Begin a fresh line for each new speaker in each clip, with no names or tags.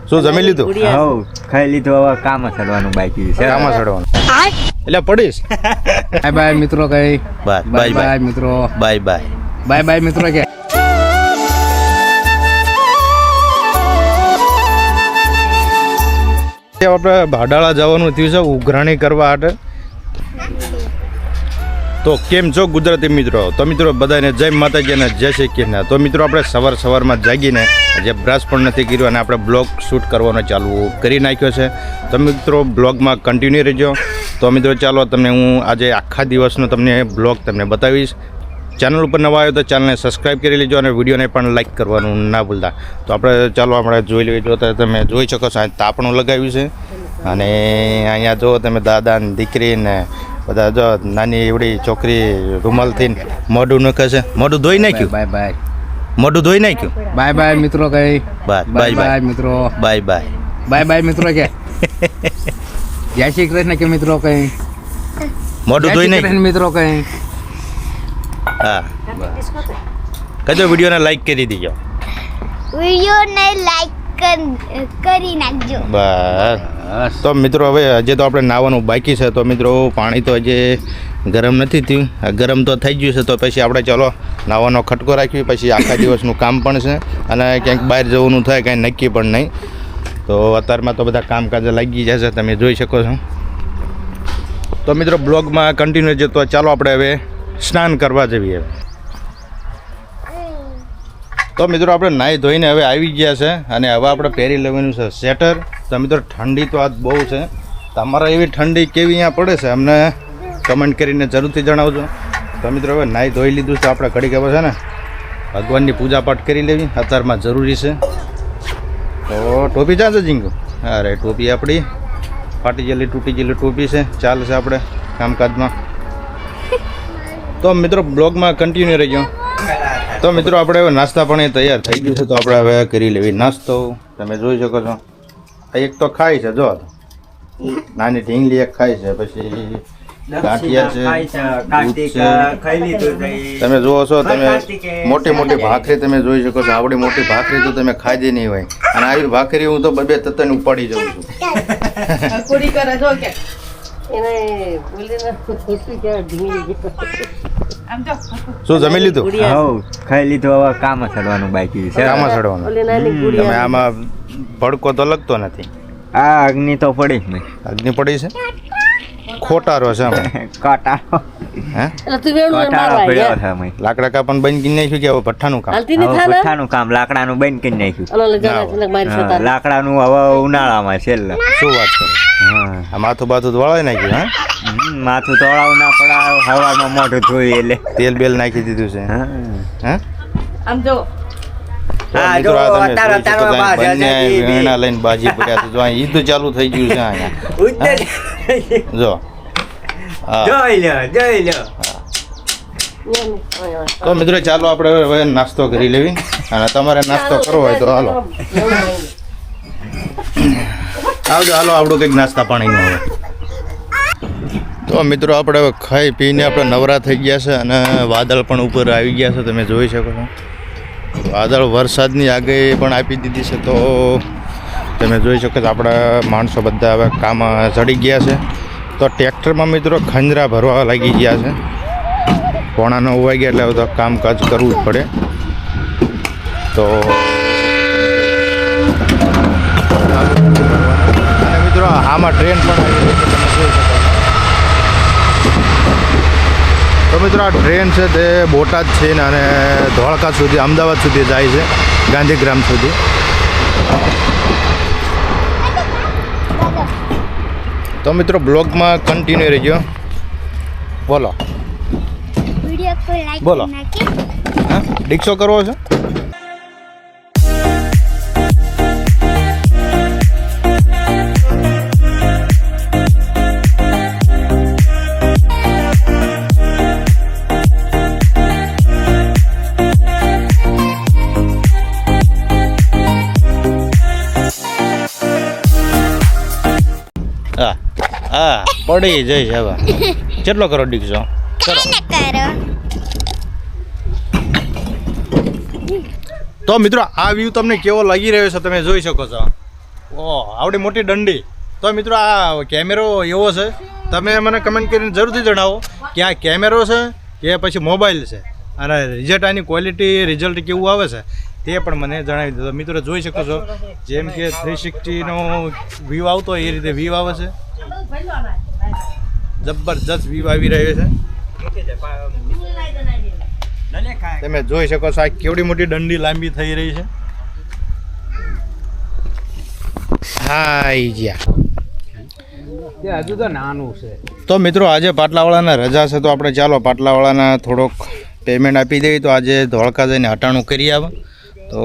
શું જમી લીધું?
હવ ખાઈ લીધું. હવે કામ ચડવાનું બાકી છે.
કામ ચડવાનું એટલે પડીશ.
બાય બાય મિત્રો. કઈ
બાય
બાય બાય મિત્રો.
બાય બાય
બાય બાય મિત્રો. કે
આપણે ભાડાળા જવાનું થયું છે ઉઘરાણી કરવા માટે. તો કેમ છો ગુજરાતી મિત્રો? તો મિત્રો બધાને જય માતાજી અને જય શ્રી કૃષ્ણ. તો મિત્રો આપણે સવારમાં જાગીને જે બ્રશ પણ નથી કર્યો અને આપણે બ્લોગ શૂટ કરવાનો ચાલુ કરી નાખ્યો છે. તો મિત્રો બ્લોગમાં કન્ટિન્યુ રહેજો. તો મિત્રો ચાલો તમને હું આજે આખા દિવસનો તમને બ્લોગ તમને બતાવીશ. ચેનલ ઉપર નવા આવ્યો તો ચેનલને સબસ્ક્રાઈબ કરી લેજો અને વિડીયોને પણ લાઇક કરવાનું ના ભૂલતા. તો આપણે જોઈ લઈએ. જો તમે જોઈ શકો છો તાપણું લગાવ્યું છે અને અહીંયા જો તમે દાદા ને દીકરી ને બધા જો નાની એવડી છોકરી રૂમાલથી મોઢું નાખે છે. મોઢું ધોઈ નાખ્યું.
Bye bye.
મોઢું ધોઈ નાખ્યું.
બાય બાય મિત્રો. કઈ
બાય
બાય બાય મિત્રો.
બાય બાય
બાય બાય મિત્રો. કે જય શ્રી કૃષ્ણ. કે મિત્રો કઈ
મોઢું ધોઈ નાખ્યું
મિત્રો. કઈ
હા કજો વિડીયોને લાઈક કરી દીજો.
વિડીયોને લાઈક કરી નાખજો.
બસ. તો મિત્રો હવે હજી તો આપણે નાહવાનું બાકી છે. તો મિત્રો પાણી તો હજી ગરમ નથી થયું. ગરમ તો થઈ ગયું છે. તો પછી આપણે ચાલો નાહવાનો ખટકો રાખવી. પછી આખા દિવસનું કામ પણ છે અને ક્યાંક બહાર જવાનું થાય કાંઈ નક્કી પણ નહીં. તો અત્યારમાં તો બધા કામકાજ લાગી જશે તમે જોઈ શકો છો. તો મિત્રો બ્લોગમાં કન્ટિન્યુ છે. તો ચાલો આપણે હવે સ્નાન કરવા જઈએ. તો મિત્રો આપણે નાહી ધોઈને હવે આવી ગયા છે અને હવે આપણે પહેરી લેવાનું છે સ્વેટર. તો મિત્રો ઠંડી તો આજ બહુ છે. તમારા એવી ઠંડી કેવી અહીંયા પડે છે અમને કમેન્ટ કરીને જરૂરથી જણાવજો. તો મિત્રો હવે નાહી ધોઈ લીધું છે. આપણે ઘડી ખબર છે ને ભગવાનની પૂજા પાઠ કરી લેવી અત્યારમાં જરૂરી છે. તો ટોપી ચાલશે જીંગુ? અરે ટોપી આપણી ફાટી ગયેલી તૂટી ગયેલી ટોપી છે. ચાલશે આપણે કામકાજમાં. તો મિત્રો બ્લોગમાં કન્ટિન્યુ રહેજો. તો મિત્રો આપણે હવે નાસ્તા પણ તૈયાર થઈ ગયું છે. તો આપણે હવે કરી લેવી નાસ્તો. તમે જોઈ શકો છો એક તો ખાય છે. જો નાની ઢીંગલી એક ખાય છે. પછી ગાંઠિયા છે. તમે જુઓ છો તમે મોટી મોટી ભાખરી તમે જોઈ શકો છો. આવડી મોટી ભાખરી તો તમે ખાધી નહીં હોય. અને આવી ભાખરી હું તો બે તત્તને ઉપાડી જાઉં છું. શું જમી લીધું?
હવ ખાઈ લીધું. હવે કામ ચડવાનું બાકી છે.
કામ ચડવાનું. તમે આમાં ભડકો તો લગતો નથી.
આ અગ્નિ તો પડી જ નહીં.
અગ્નિ પડી છે. ખોટારો છે આમાં.
કાંટાળો.
હે
કાંટાળો પડ્યો છે અમે.
લાકડા કાપણ બંધ કરી નાખ્યું કે હવે ભઠ્ઠાનું કામ?
હવે ભઠ્ઠાનું કામ લાકડાનું બંધ કરી નાખ્યું. લાકડાનું હવે ઉનાળામાં છેલ્લે.
શું વાત કરે? આ માથું બાથું વળાઈ નાખ્યું? હા
માથું તોડાવું ના પડાવ. હવામાં મોઢું ધોઈ એટલે
તેલ બેલ નાખી દીધું છે. હે
આમ જો
વેણા લઈને બાજી પડ્યા છે. જો અહીં ઈદ ચાલુ થઈ ગયું છે અહીંયા. જો
જોઈ લો.
તો મિત્રો ચાલો આપણે હવે નાસ્તો કરી લેવી. અને તમારે નાસ્તો કરવો હોય તો હાલો આવજો. હાલો આપણું કંઈક નાસ્તા પાણીનું હવે. તો મિત્રો આપણે હવે ખાઈ પીને આપણે નવરા થઈ ગયા છે અને વાદળ પણ ઉપર આવી ગયા છે. તમે જોઈ શકો છો વાદળ વરસાદની આગાહી પણ આપી દીધી છે. તો તમે જોઈ શકો છો આપણા માણસો બધા હવે કામ ચડી ગયા છે. તો ટ્રેક્ટરમાં મિત્રો ખંજરા ભરવા લાગી ગયા છે. 9:45 વાગ્યા એટલે હવે તો કામકાજ કરવું જ પડે. તો અને મિત્રો આમાં ટ્રેન પણ આવી રહી છે. તમે જોઈ શકો છો. તો મિત્રો આ ટ્રેન છે તે બોટાદ છે ને અને ધોળકા સુધી અમદાવાદ સુધી જાય છે. ગાંધીગ્રામ સુધી. તો મિત્રો બ્લોગમાં કન્ટિન્યુ રહેજો. બોલો બોલો. હા રિક્ષો કરવો છે? હા પડી જઈશ હવે. કેટલો કરો ડીકશો? કરો તો મિત્રો આ વ્યૂ તમને કેવો લાગી રહ્યો છે તમે જોઈ શકો છો. ઓહ આવડી મોટી દંડી. તો મિત્રો આ કેમેરો એવો છે, તમે મને કમેન્ટ કરીને જરૂરથી જણાવો કે આ કેમેરો છે કે પછી મોબાઈલ છે, અને રિઝલ્ટ આની ક્વોલિટી રિઝલ્ટ કેવું આવે છે તે પણ મને જણાવી દો. મિત્રો જોઈ શકો છો જેમ કે 360નો વ્યૂ આવતો હોય એ રીતે વ્યૂ આવે છે. જબરજસ્ત વ્યૂ આવી રહ્યો છે. તમે જોઈ શકો છો આ કેવડી મોટી દંડી લાંબી થઈ રહી છે. હાઈ જ્યા.
તે હજુ તો નાનું છે.
તો મિત્રો આજે પાટલાવાળાના રજા છે, તો આપણે ચાલો પાટલાવાળાના થોડોક પેમેન્ટ આપી દઈએ. તો આજે ધોળકા જઈને હટાણું કરી આવે. તો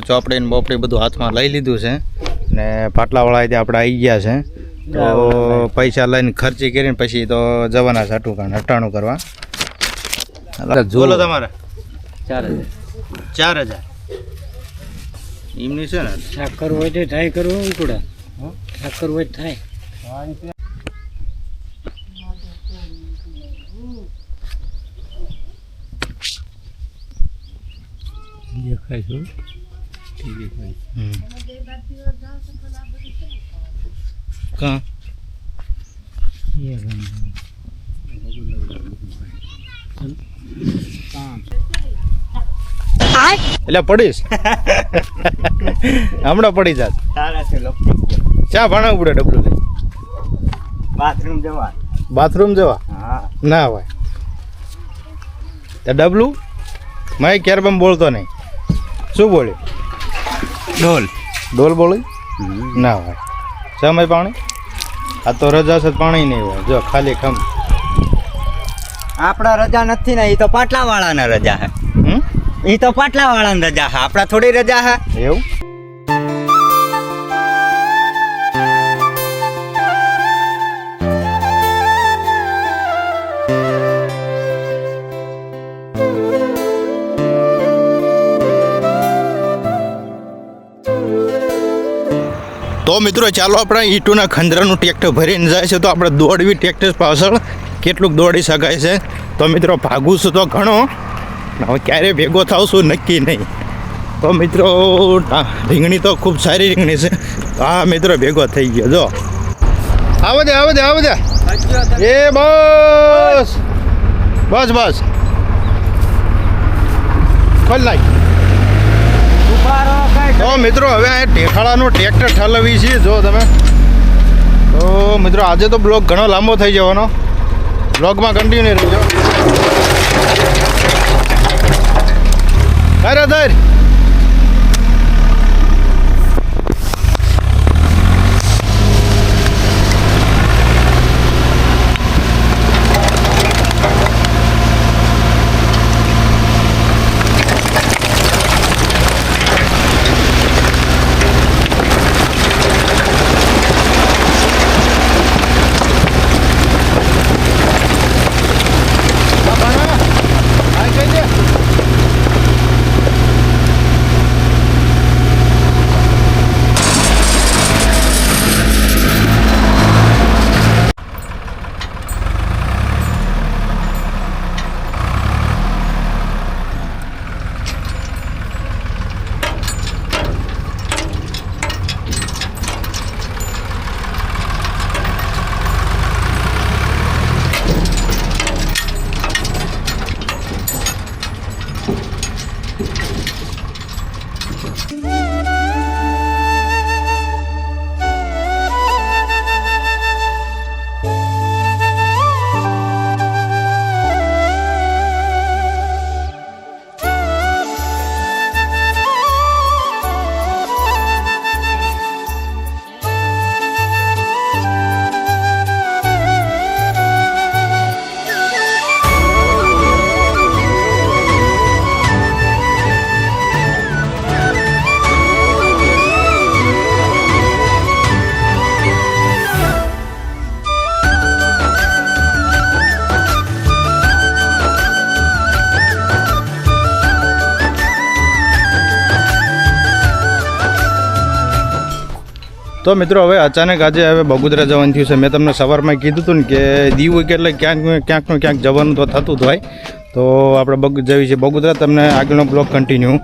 ચોપડી ને બોપડી બધું હાથમાં લઈ લીધું છે ને પાટલાવાળા ત્યાં આપણે આવી ગયા છે. તો પૈસા લઈને ખર્ચી કરીને પછી તો જવાના છે હટાણું કરવા. બોલો તમારે 4,000 એમની છે ને.
ઠાકર હોય તો થાય કરવું ઉકડા ઠાકર હોય થાય.
કાં એટલે પડીશ હમણાં પડી જાત. ચા ભણાવવું પડે ડબલું લઈ બાથરૂમ જવા ના હોય ડબલું મેં ક્યારે પણ બોલતો નહીં. શું બોલ્યું? ડોલ બોલી ના હોય. સમય પાણી આ તો રજા છે પાણી નહીં હોય. જો ખાલી ખમ
આપણા રજા નથી ને, એ તો પાટલા વાળાના રજા હે. એ તો પાટલા વાળાની રજા હે, આપણા થોડી રજા હે.
એવું તો મિત્રો ચાલો આપણે ઈટુના ખંદરાનું ટ્રેક્ટર ભરીને જાય છે. તો આપણે દોડવી ટ્રેક્ટર પાછળ કેટલુંક દોડી શકાય છે. તો મિત્રો ભાગું છું તો ઘણો, હવે ક્યારે ભેગો થાવ છું નક્કી નહીં. તો મિત્રો રીંગણી તો ખૂબ સારી રીંગણી છે. હા મિત્રો ભેગો થઈ ગયો. જો આવો દે એ બસ ખોલ નાખ. તો મિત્રો હવે આ ટેખાળાનું ટ્રેક્ટર ઠલવી છે. જો તમે તો મિત્રો આજે તો બ્લોગ ઘણો લાંબો થઈ જવાનો. બ્લોગમાં કન્ટિન્યુ રહેજો. અરે દર તો મિત્રો હવે અચાનક આજે હવે બગોદરા જવાનું થયું છે. મેં તમને સવારમાં કીધું હતું ને કે દીવ કે એટલે ક્યાંકનું ક્યાંક જવાનું તો થતું જ હોય. તો આપણે જઈએ છીએ બગોદરા. તમને આગળનો બ્લોગ કન્ટિન્યુ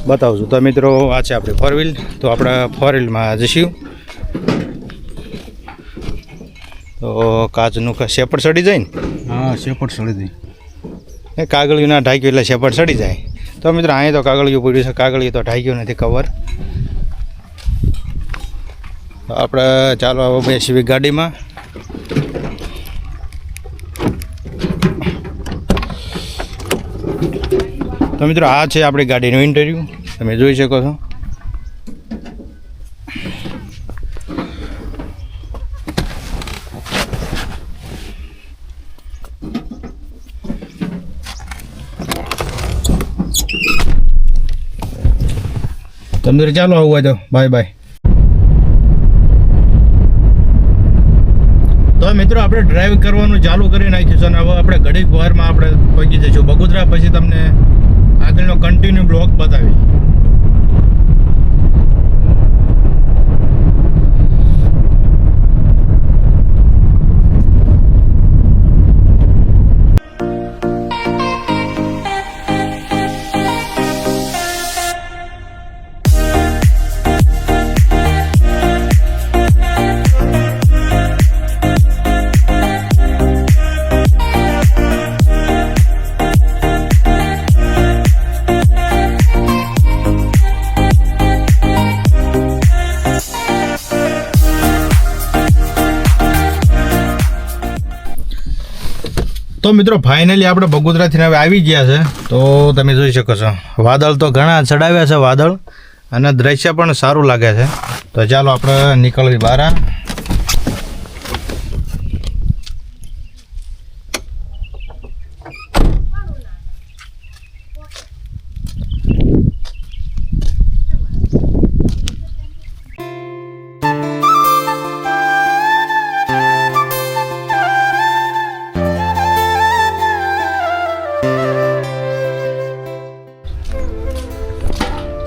બતાવું છું. તો મિત્રો આ છે આપણી 4 વ્હીલ. તો આપણે 4 વ્હીલમાં જઈશું. તો કાચનું શેપડ સડી જાય ને?
હા શેપટ સળી દઈ.
એ કાગળિયું ના ઢાંક્યું એટલે શેપડ સડી જાય. તો મિત્રો અહીંયા તો કાગળિયું પડ્યું છે, કાગળિયું તો ઢાંક્યું નથી કવર. તો આપણે ચાલો હવે બેસી ગાડીમાં. તો મિત્રો આ છે આપણી ગાડીનું ઇન્ટરવ્યૂ, તમે જોઈ શકો છો. તમને ચાલો આવું હોય તો બાય બાય. તો મિત્રો આપણે ડ્રાઈવ કરવાનું ચાલુ કરી નાખ્યું છે અને હવે આપણે ઘડીક વારમાં આપણે પહોંચી જઈશું બગોદરા. પછી તમને આગળનો કન્ટિન્યુ બ્લોગ બતાવી. તો મિત્રો ફાઇનલી આપણે બગોદરાથી હવે આવી ગયા છે. તો તમે જોઈ શકો છો વાદળ તો ઘણા ચડાવ્યા છે વાદળ, અને દ્રશ્ય પણ સારું લાગે છે. તો ચાલો આપણે નીકળવી બહાર.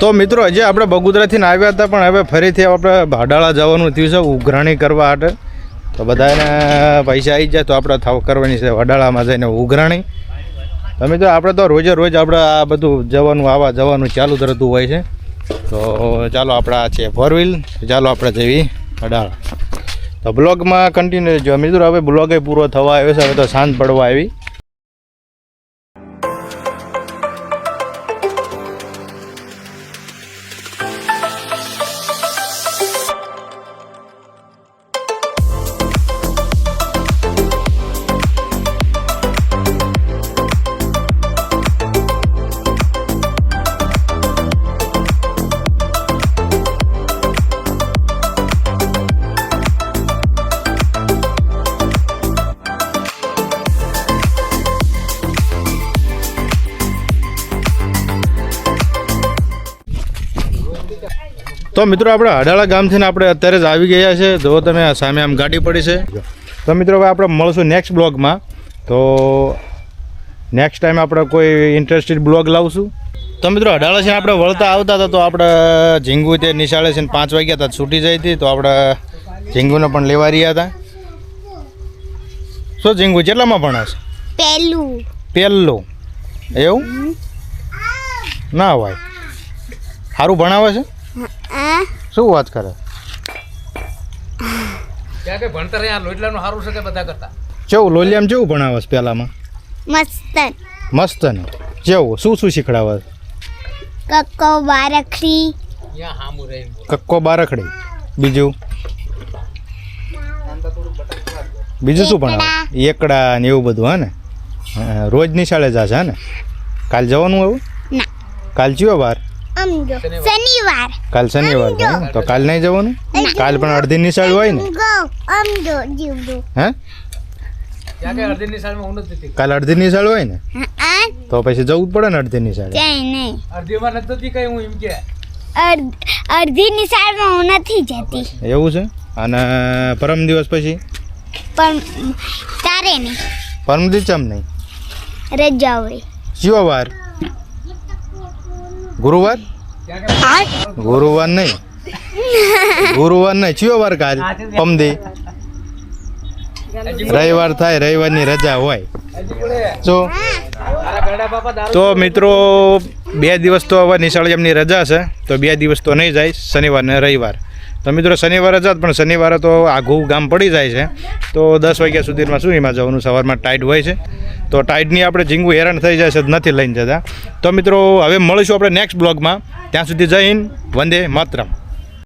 તો મિત્રો હજી આપણે બગોદરાથી આવ્યા હતા, પણ હવે ફરીથી આપણે ભાડાળા જવાનું થયું છે ઉઘરાણી કરવા માટે. તો બધાને પૈસા આવી જાય તો આપણે થાવ કરવાની છે વડાળામાં જઈને ઉઘરાણી. તો મિત્રો આપણે તો રોજે રોજ આપણે આ બધું જવાનું આવવા જવાનું ચાલુ જ રહેતું હોય છે. તો ચાલો આપણે આ છે 4 વ્હીલ. ચાલો આપણે જઈએ વડાળા. તો બ્લોગમાં કન્ટિન્યુ જો મિત્રો. હવે બ્લોગે પૂરો થવા આવ્યો છે, હવે તો સાંજ પડવા આવી. તો મિત્રો આપણે અડાળા ગામથી આપણે અત્યારે જ આવી ગયા છે. જો તમે સામે આમ ગાડી પડી છે. તો મિત્રો હવે આપણે મળશું નેક્સ્ટ બ્લોગમાં. તો નેક્સ્ટ ટાઈમ આપણે કોઈ ઇન્ટરેસ્ટેડ બ્લોગ લાવશું. તો મિત્રો અડાળા છે આપણે વળતા આવતા હતા તો આપણે ઝીંગુ તે નિશાળે છે 5 વાગ્યા હતા છૂટી જાય હતી. તો આપણે ઝીંગુને પણ લેવા રહ્યા હતા. શું ઝીંગુ કેટલામાં ભણાશે? પહેલું. એવું ના હોય, સારું ભણાવે છે. શું વાત કરે?
ત્યાં કે ભણતર અહીંયા લોટલાનું સારું છે કે બધા કરતા?
કેવું લોલિયામ કેવું ભણાવે છે પહેલામાં? મસ્ત ને. કેવું શું શીખડાવે?
કક્કો બારખડી.
કક્કો બારખડી. બીજું શું ભણાવે? એકડા ને એવું બધું. હા ને, રોજ નિશાળે જશે. હા ને, કાલ જવાનું એવું? કાલ કયો વાર?
શનિવાર.
કાલ શનિવાર છે તો કાલ નહીં જવાનું? કાલ પણ અડધી નિશાળ હોય ને? હે, કાલ અડધી નિશાળ હોય ને? તો પછી જવું જ પડે ને અડધી નિશાળ.
અડધી નિશાળમાં હું નથી જતી.
એવું છે? અને પરમ દિવસ પછી?
પણ તારે નહીં.
પરમ દિવસ ચમ નહીં?
રજા હોય.
કયો વાર? ગુરુવાર? ગુરુવાર નહીં. કયો વાર? કાલ પમદી રવિવાર થાય, રવિવારની રજા હોય. જો તો મિત્રો 2 દિવસ તો હવે નિશાળ એમની રજા છે, તો 2 દિવસ તો નહીં જાય, શનિવાર ને રવિવાર. તો મિત્રો શનિવારે જ પણ શનિવારે તો આઘું ગામ પડી જાય છે, તો 10 વાગ્યા સુધીમાં શું એમાં જવાનું, સવારમાં ટાઈડ હોય છે, તો ટાઈડની આપણે ઝીંગું હેરાન થઈ જાય છે, નથી લઈને જતા. તો મિત્રો હવે મળીશું આપણે નેક્સ્ટ બ્લોગમાં, ત્યાં સુધી જય હિન્દ, વંદે માતરમ.